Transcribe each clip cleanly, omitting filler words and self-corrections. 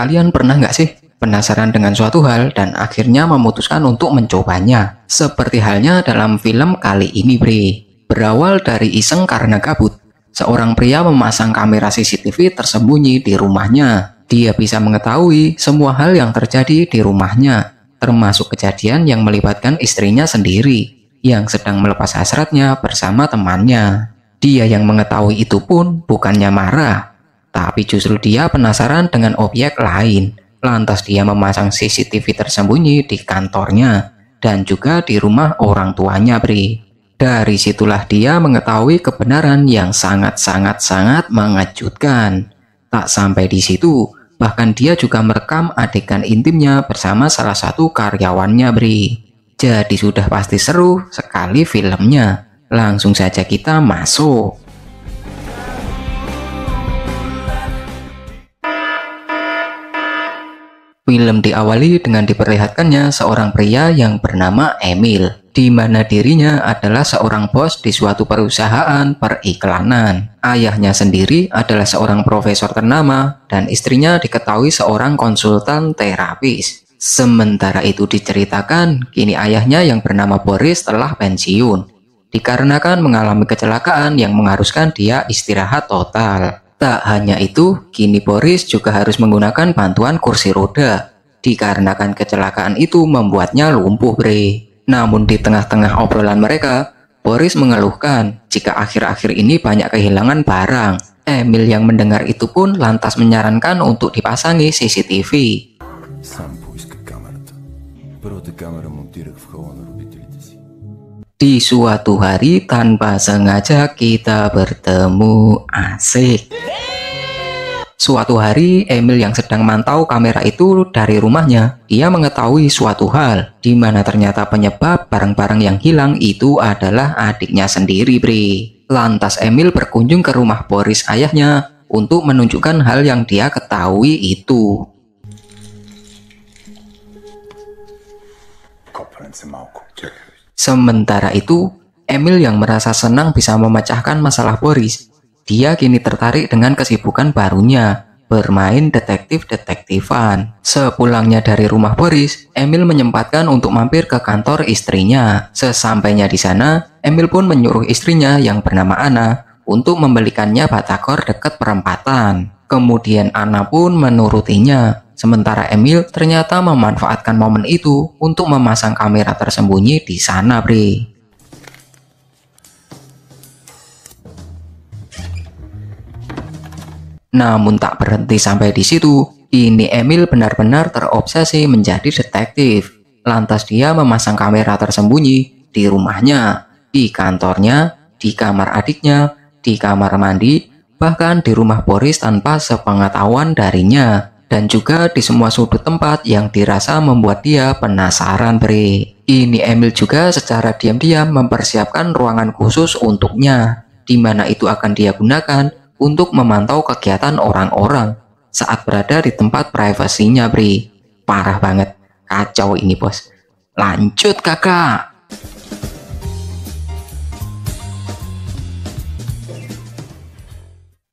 Kalian pernah nggak sih penasaran dengan suatu hal dan akhirnya memutuskan untuk mencobanya? Seperti halnya dalam film kali ini, Bre. Berawal dari iseng karena gabut, seorang pria memasang kamera CCTV tersembunyi di rumahnya. Dia bisa mengetahui semua hal yang terjadi di rumahnya, termasuk kejadian yang melibatkan istrinya sendiri yang sedang melepas hasratnya bersama temannya. Dia yang mengetahui itu pun bukannya marah, tapi justru dia penasaran dengan objek lain. Lantas dia memasang CCTV tersembunyi di kantornya dan juga di rumah orang tuanya, Bre. Dari situlah dia mengetahui kebenaran yang sangat mengejutkan. Tak sampai di situ, bahkan dia juga merekam adegan intimnya bersama salah satu karyawannya, Bre. Jadi sudah pasti seru sekali filmnya. Langsung saja kita masuk. Film diawali dengan diperlihatkannya seorang pria yang bernama Emil, di mana dirinya adalah seorang bos di suatu perusahaan periklanan. Ayahnya sendiri adalah seorang profesor ternama dan istrinya diketahui seorang konsultan terapis. Sementara itu diceritakan, kini ayahnya yang bernama Boris telah pensiun, dikarenakan mengalami kecelakaan yang mengharuskan dia istirahat total. Tak hanya itu, kini Boris juga harus menggunakan bantuan kursi roda, dikarenakan kecelakaan itu membuatnya lumpuh, Bre. Namun di tengah-tengah obrolan mereka, Boris mengeluhkan jika akhir-akhir ini banyak kehilangan barang. Emil yang mendengar itu pun lantas menyarankan untuk dipasangi CCTV. Di suatu hari tanpa sengaja kita bertemu, asik. Suatu hari Emil yang sedang mantau kamera itu dari rumahnya, dia mengetahui suatu hal, di mana ternyata penyebab barang-barang yang hilang itu adalah adiknya sendiri, Bre. Lantas Emil berkunjung ke rumah Boris ayahnya untuk menunjukkan hal yang dia ketahui itu. Sementara itu, Emil yang merasa senang bisa memecahkan masalah Boris, dia kini tertarik dengan kesibukan barunya, bermain detektif-detektifan. Sepulangnya dari rumah Boris, Emil menyempatkan untuk mampir ke kantor istrinya. Sesampainya di sana, Emil pun menyuruh istrinya yang bernama Anna untuk membelikannya batagor dekat perempatan. Kemudian Anna pun menurutinya. Sementara Emil ternyata memanfaatkan momen itu untuk memasang kamera tersembunyi di sana, Bre. Namun tak berhenti sampai di situ. Ini Emil benar-benar terobsesi menjadi detektif. Lantas dia memasang kamera tersembunyi di rumahnya, di kantornya, di kamar adiknya, di kamar mandi, bahkan di rumah Boris tanpa sepengetahuan darinya. Dan juga di semua sudut tempat yang dirasa membuat dia penasaran, Bre. Ini Emil juga secara diam-diam mempersiapkan ruangan khusus untuknya, di mana itu akan dia gunakan untuk memantau kegiatan orang-orang saat berada di tempat privasinya, Bre. Parah banget, kacau ini, bos. Lanjut, kakak.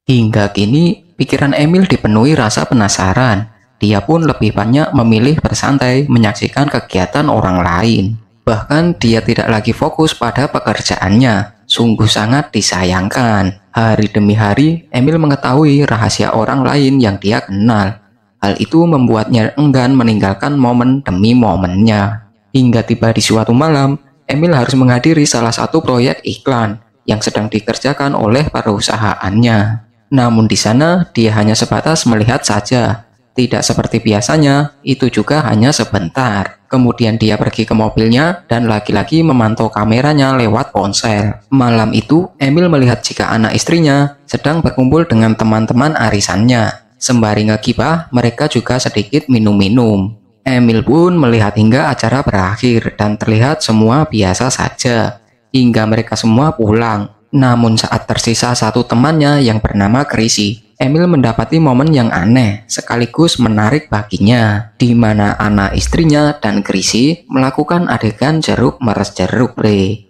Hingga kini, pikiran Emil dipenuhi rasa penasaran. Dia pun lebih banyak memilih bersantai menyaksikan kegiatan orang lain. Bahkan dia tidak lagi fokus pada pekerjaannya. Sungguh sangat disayangkan. Hari demi hari, Emil mengetahui rahasia orang lain yang dia kenal. Hal itu membuatnya enggan meninggalkan momen demi momennya. Hingga tiba di suatu malam, Emil harus menghadiri salah satu proyek iklan yang sedang dikerjakan oleh perusahaannya. Namun di sana dia hanya sebatas melihat saja. Tidak seperti biasanya, itu juga hanya sebentar. Kemudian dia pergi ke mobilnya dan lagi-lagi memantau kameranya lewat ponsel. Malam itu, Emil melihat jika anak istrinya sedang berkumpul dengan teman-teman arisannya. Sembari ngegibah, mereka juga sedikit minum-minum. Emil pun melihat hingga acara berakhir dan terlihat semua biasa saja. Hingga mereka semua pulang. Namun saat tersisa satu temannya yang bernama Chrissy, Emil mendapati momen yang aneh sekaligus menarik baginya, di mana anak istrinya dan Chrissy melakukan adegan jeruk meres jeruk, Bre.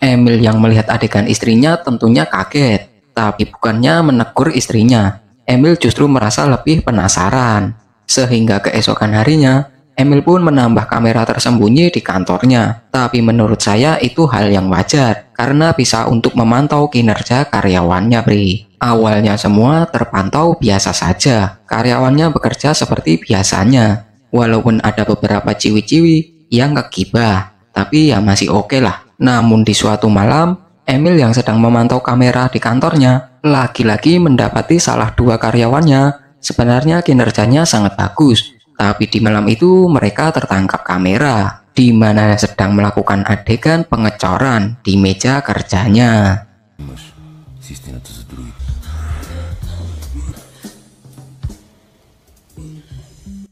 Emil yang melihat adegan istrinya tentunya kaget, tapi bukannya menegur istrinya. Emil justru merasa lebih penasaran. Sehingga keesokan harinya, Emil pun menambah kamera tersembunyi di kantornya. Tapi menurut saya itu hal yang wajar, karena bisa untuk memantau kinerja karyawannya, Bri. Awalnya semua terpantau biasa saja, karyawannya bekerja seperti biasanya. Walaupun ada beberapa ciwi-ciwi yang ngegibah, tapi ya masih oke lah. Namun di suatu malam, Emil yang sedang memantau kamera di kantornya, lagi-lagi mendapati salah dua karyawannya. Sebenarnya kinerjanya sangat bagus, tapi di malam itu mereka tertangkap kamera, di mana sedang melakukan adegan pengecoran di meja kerjanya.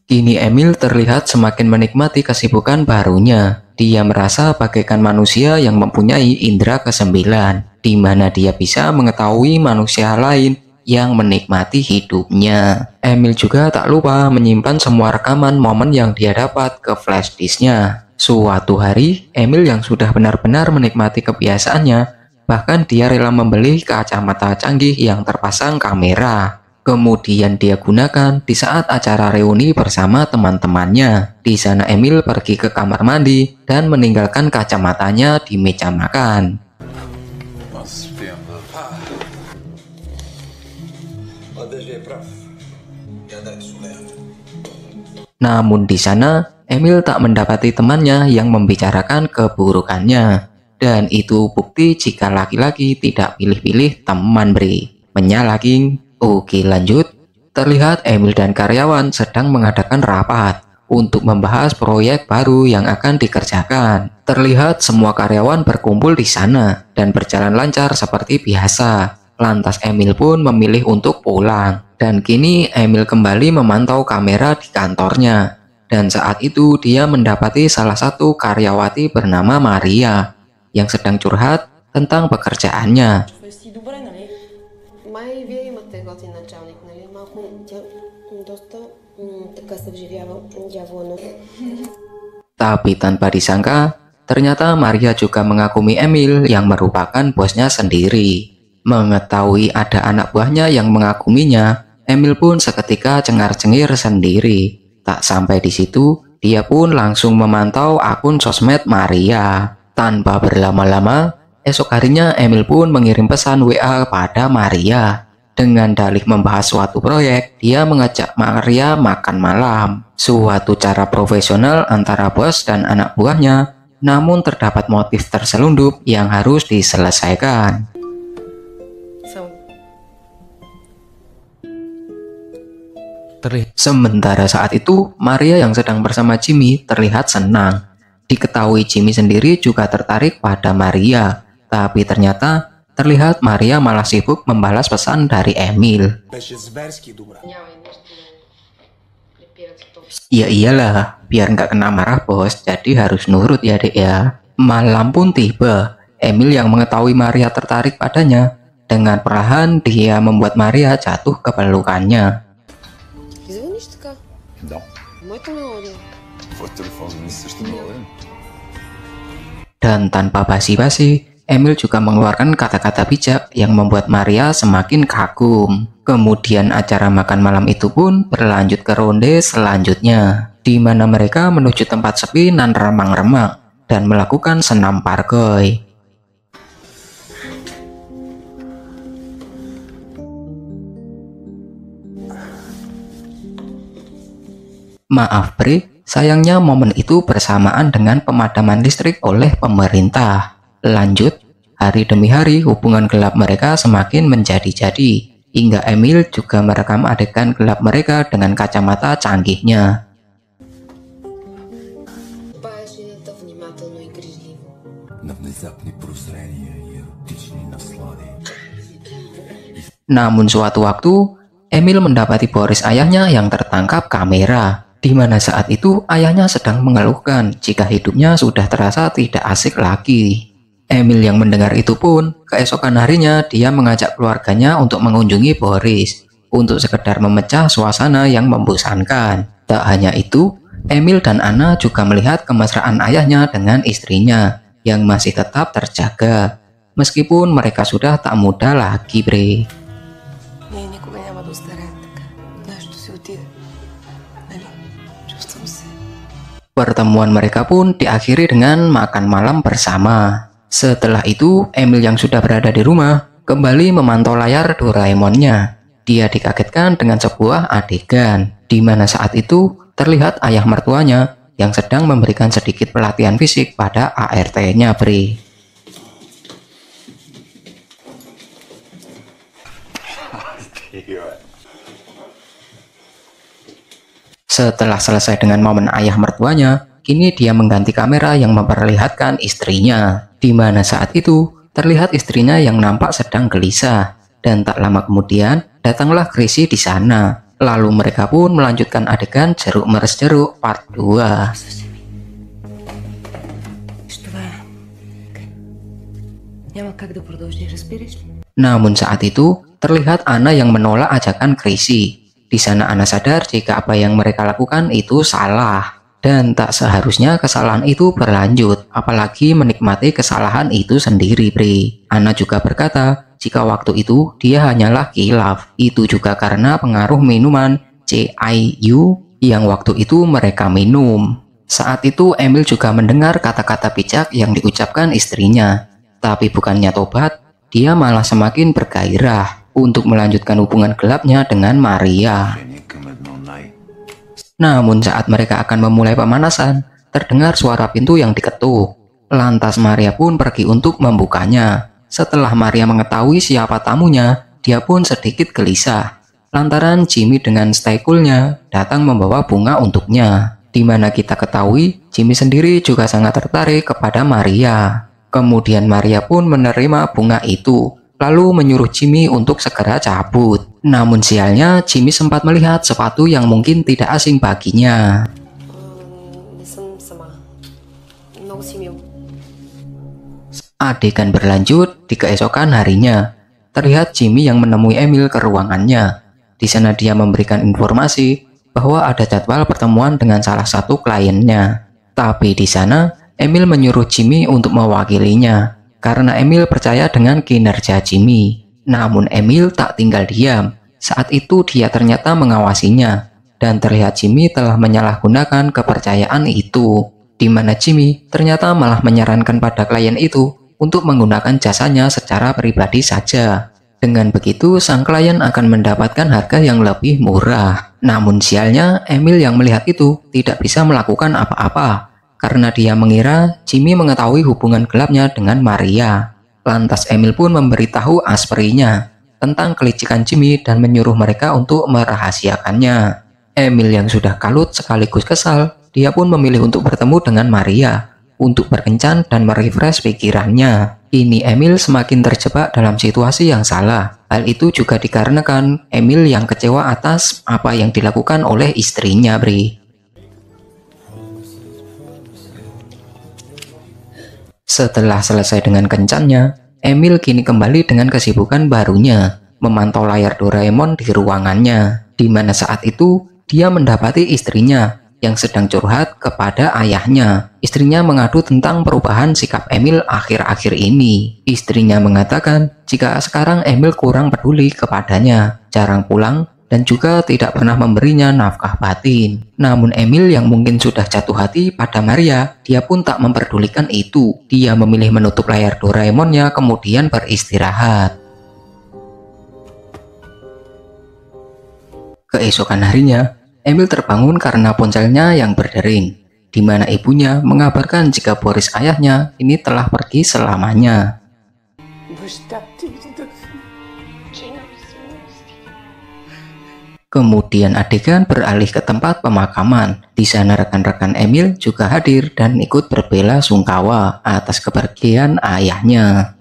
Kini Emil terlihat semakin menikmati kesibukan barunya. Dia merasa bagaikan manusia yang mempunyai indera kesembilan, di mana dia bisa mengetahui manusia lain yang menikmati hidupnya. Emil juga tak lupa menyimpan semua rekaman momen yang dia dapat ke flash disknya. Suatu hari, Emil yang sudah benar-benar menikmati kebiasaannya, bahkan dia rela membeli kacamata canggih yang terpasang kamera. Kemudian dia gunakan di saat acara reuni bersama teman-temannya. Di sana Emil pergi ke kamar mandi dan meninggalkan kacamatanya di meja makan. Namun di sana Emil tak mendapati temannya yang membicarakan keburukannya. Dan itu bukti jika laki-laki tidak pilih-pilih teman, Bri. Menyala, King. Oke, lanjut. Terlihat Emil dan karyawan sedang mengadakan rapat untuk membahas proyek baru yang akan dikerjakan. Terlihat semua karyawan berkumpul di sana dan berjalan lancar seperti biasa. Lantas Emil pun memilih untuk pulang. Dan kini Emil kembali memantau kamera di kantornya. Dan saat itu dia mendapati salah satu karyawati bernama Maria yang sedang curhat tentang pekerjaannya. Tapi tanpa disangka, ternyata Maria juga mengagumi Emil yang merupakan bosnya sendiri. Mengetahui ada anak buahnya yang mengaguminya, Emil pun seketika cengar-cengir sendiri. Tak sampai di situ, dia pun langsung memantau akun sosmed Maria. Tanpa berlama-lama, esok harinya Emil pun mengirim pesan WA pada Maria. Dengan dalih membahas suatu proyek, dia mengajak Maria makan malam. Suatu cara profesional antara bos dan anak buahnya, namun terdapat motif terselundup yang harus diselesaikan. Sementara saat itu, Maria yang sedang bersama Jimmy terlihat senang. Diketahui Jimmy sendiri juga tertarik pada Maria, tapi ternyata terlihat Maria malah sibuk membalas pesan dari Emil. Ya iyalah, biar nggak kena marah bos, jadi harus nurut ya dek ya. Malam pun tiba, Emil yang mengetahui Maria tertarik padanya, dengan perlahan dia membuat Maria jatuh ke pelukannya. Dan tanpa basi-basi, Emil juga mengeluarkan kata-kata bijak yang membuat Maria semakin kagum. Kemudian acara makan malam itu pun berlanjut ke ronde selanjutnya, di mana mereka menuju tempat sepi nan remang-remang dan melakukan senam parkoy. Maaf Bri, sayangnya momen itu bersamaan dengan pemadaman listrik oleh pemerintah. Lanjut, hari demi hari hubungan gelap mereka semakin menjadi-jadi, hingga Emil juga merekam adegan gelap mereka dengan kacamata canggihnya. Namun suatu waktu, Emil mendapati Boris ayahnya yang tertangkap kamera, di mana saat itu ayahnya sedang mengeluhkan jika hidupnya sudah terasa tidak asik lagi. Emil yang mendengar itu pun, keesokan harinya dia mengajak keluarganya untuk mengunjungi Boris, untuk sekedar memecah suasana yang membosankan. Tak hanya itu, Emil dan Anna juga melihat kemesraan ayahnya dengan istrinya, yang masih tetap terjaga, meskipun mereka sudah tak muda lagi, bre. Я никуда не буду старая такая. Знаешь, что все утида. Али, чувствуем се. Pertemuan mereka pun diakhiri dengan makan malam bersama. Setelah itu, Emil yang sudah berada di rumah kembali memantau layar Doraemonnya. Dia dikagetkan dengan sebuah adegan, di mana saat itu terlihat ayah mertuanya yang sedang memberikan sedikit pelatihan fisik pada ART-nya, bre. Setelah selesai dengan momen ayah mertuanya, kini dia mengganti kamera yang memperlihatkan istrinya, di mana saat itu terlihat istrinya yang nampak sedang gelisah. Dan tak lama kemudian datanglah Chrissy di sana. Lalu mereka pun melanjutkan adegan jeruk meres jeruk part 2. Namun saat itu terlihat Anna yang menolak ajakan Chrissy. Di sana Anna sadar jika apa yang mereka lakukan itu salah, dan tak seharusnya kesalahan itu berlanjut, apalagi menikmati kesalahan itu sendiri, bre. Anna juga berkata jika waktu itu dia hanyalah kilaf, itu juga karena pengaruh minuman CIU yang waktu itu mereka minum. Saat itu Emil juga mendengar kata-kata bijak yang diucapkan istrinya, tapi bukannya tobat, dia malah semakin bergairah untuk melanjutkan hubungan gelapnya dengan Maria. Namun saat mereka akan memulai pemanasan, terdengar suara pintu yang diketuk. Lantas Maria pun pergi untuk membukanya. Setelah Maria mengetahui siapa tamunya, dia pun sedikit gelisah, lantaran Jimmy dengan stay cool-nya datang membawa bunga untuknya. Di mana kita ketahui, Jimmy sendiri juga sangat tertarik kepada Maria. Kemudian Maria pun menerima bunga itu, lalu menyuruh Jimmy untuk segera cabut. Namun sialnya, Jimmy sempat melihat sepatu yang mungkin tidak asing baginya. Adegan berlanjut di keesokan harinya. Terlihat Jimmy yang menemui Emil ke ruangannya. Di sana dia memberikan informasi bahwa ada jadwal pertemuan dengan salah satu kliennya. Tapi di sana, Emil menyuruh Jimmy untuk mewakilinya, karena Emil percaya dengan kinerja Jimmy. Namun Emil tak tinggal diam. Saat itu dia ternyata mengawasinya, dan terlihat Jimmy telah menyalahgunakan kepercayaan itu, di mana Jimmy ternyata malah menyarankan pada klien itu untuk menggunakan jasanya secara pribadi saja. Dengan begitu, sang klien akan mendapatkan harga yang lebih murah. Namun sialnya, Emil yang melihat itu tidak bisa melakukan apa-apa, karena dia mengira Jimmy mengetahui hubungan gelapnya dengan Maria. Lantas Emil pun memberitahu Asprinya tentang kelicikan Jimmy dan menyuruh mereka untuk merahasiakannya. Emil yang sudah kalut sekaligus kesal, dia pun memilih untuk bertemu dengan Maria untuk berkencan dan merefresh pikirannya. Kini Emil semakin terjebak dalam situasi yang salah. Hal itu juga dikarenakan Emil yang kecewa atas apa yang dilakukan oleh istrinya, bre. Setelah selesai dengan kencannya, Emil kini kembali dengan kesibukan barunya, memantau layar Doraemon di ruangannya, di mana saat itu dia mendapati istrinya yang sedang curhat kepada ayahnya. Istrinya mengadu tentang perubahan sikap Emil akhir-akhir ini. Istrinya mengatakan jika sekarang Emil kurang peduli kepadanya, jarang pulang, dan juga tidak pernah memberinya nafkah batin. Namun Emil yang mungkin sudah jatuh hati pada Maria, dia pun tak memperdulikan itu. Dia memilih menutup layar Doraemonnya kemudian beristirahat. Keesokan harinya, Emil terbangun karena ponselnya yang berdering, di mana ibunya mengabarkan jika Boris ayahnya ini telah pergi selamanya. Kemudian adegan beralih ke tempat pemakaman. Di sana rekan-rekan Emil juga hadir dan ikut berbela sungkawa atas kepergian ayahnya.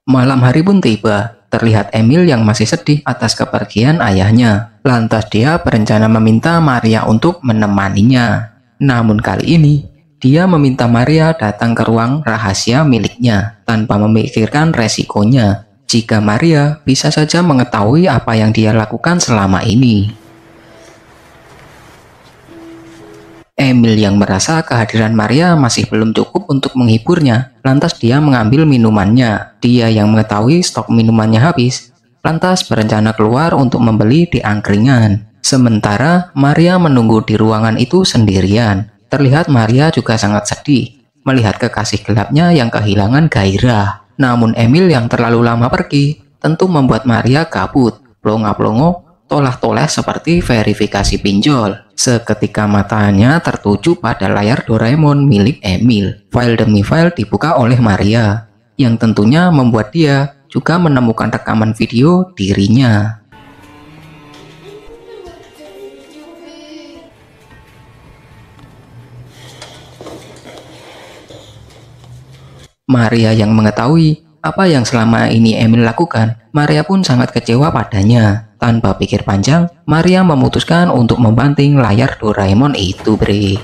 Malam hari pun tiba. Terlihat Emil yang masih sedih atas kepergian ayahnya. Lantas dia berencana meminta Maria untuk menemaninya. Namun kali ini, dia meminta Maria datang ke ruang rahasia miliknya tanpa memikirkan resikonya jika Maria bisa saja mengetahui apa yang dia lakukan selama ini. Emil yang merasa kehadiran Maria masih belum cukup untuk menghiburnya, lantas dia mengambil minumannya. Dia yang mengetahui stok minumannya habis, lantas berencana keluar untuk membeli di angkringan. Sementara Maria menunggu di ruangan itu sendirian. Terlihat Maria juga sangat sedih melihat kekasih gelapnya yang kehilangan gairah. Namun Emil yang terlalu lama pergi tentu membuat Maria kabut, plonga-plongo, toleh-toleh seperti verifikasi pinjol. Seketika matanya tertuju pada layar Doraemon milik Emil. File demi file dibuka oleh Maria, yang tentunya membuat dia juga menemukan rekaman video dirinya. Maria yang mengetahui apa yang selama ini Emil lakukan, Maria pun sangat kecewa padanya. Tanpa pikir panjang, Maria memutuskan untuk membanting layar Doraemon itu, bre.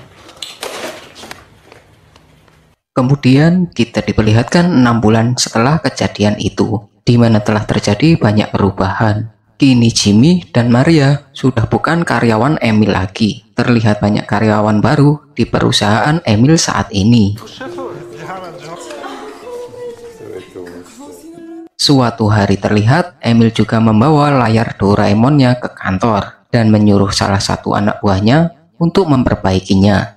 Kemudian kita diperlihatkan 6 bulan setelah kejadian itu, di mana telah terjadi banyak perubahan. Kini Jimmy dan Maria sudah bukan karyawan Emil lagi. Terlihat banyak karyawan baru di perusahaan Emil saat ini. Suatu hari terlihat Emil juga membawa layar Doraemonnya ke kantor dan menyuruh salah satu anak buahnya untuk memperbaikinya.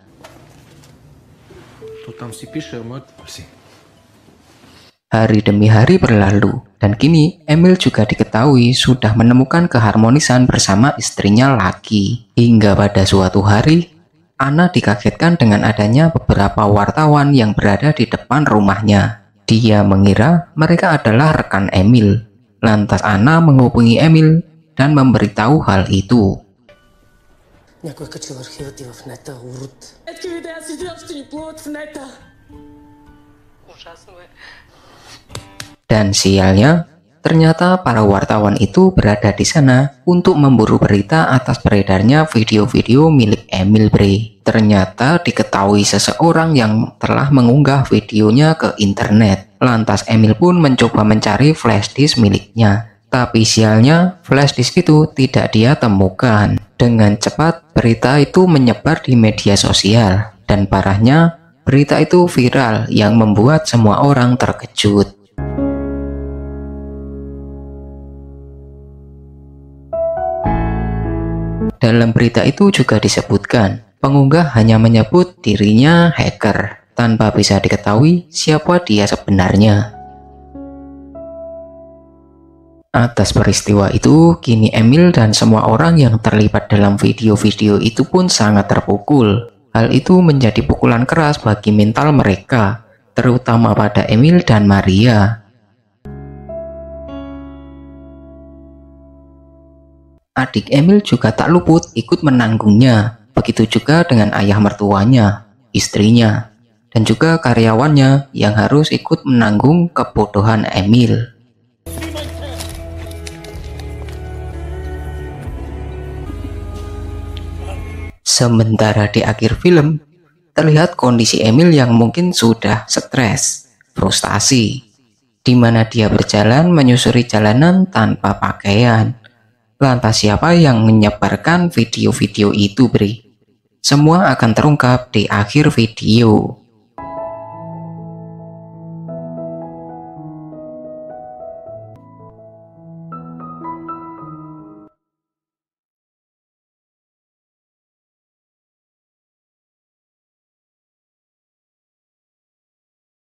Hari demi hari berlalu dan kini Emil juga diketahui sudah menemukan keharmonisan bersama istrinya lagi. Hingga pada suatu hari, Anna dikagetkan dengan adanya beberapa wartawan yang berada di depan rumahnya. Dia mengira mereka adalah rekan Emil. Lantas Anna menghubungi Emil dan memberitahu hal itu. Dan sialnya, ternyata para wartawan itu berada di sana untuk memburu berita atas beredarnya video-video milik Emil, bre. Ternyata diketahui seseorang yang telah mengunggah videonya ke internet. Lantas Emil pun mencoba mencari flashdisk miliknya. Tapi sialnya, flashdisk itu tidak dia temukan. Dengan cepat, berita itu menyebar di media sosial. Dan parahnya, berita itu viral yang membuat semua orang terkejut. Dalam berita itu juga disebutkan, pengunggah hanya menyebut dirinya hacker, tanpa bisa diketahui siapa dia sebenarnya. Atas peristiwa itu, kini Emil dan semua orang yang terlibat dalam video-video itu pun sangat terpukul. Hal itu menjadi pukulan keras bagi mental mereka, terutama pada Emil dan Maria. Adik Emil juga tak luput ikut menanggungnya, begitu juga dengan ayah mertuanya, istrinya, dan juga karyawannya yang harus ikut menanggung kebodohan Emil. Sementara di akhir film, terlihat kondisi Emil yang mungkin sudah stres, frustasi, di mana dia berjalan menyusuri jalanan tanpa pakaian. Lantas siapa yang menyebarkan video-video itu, bre? Semua akan terungkap di akhir video.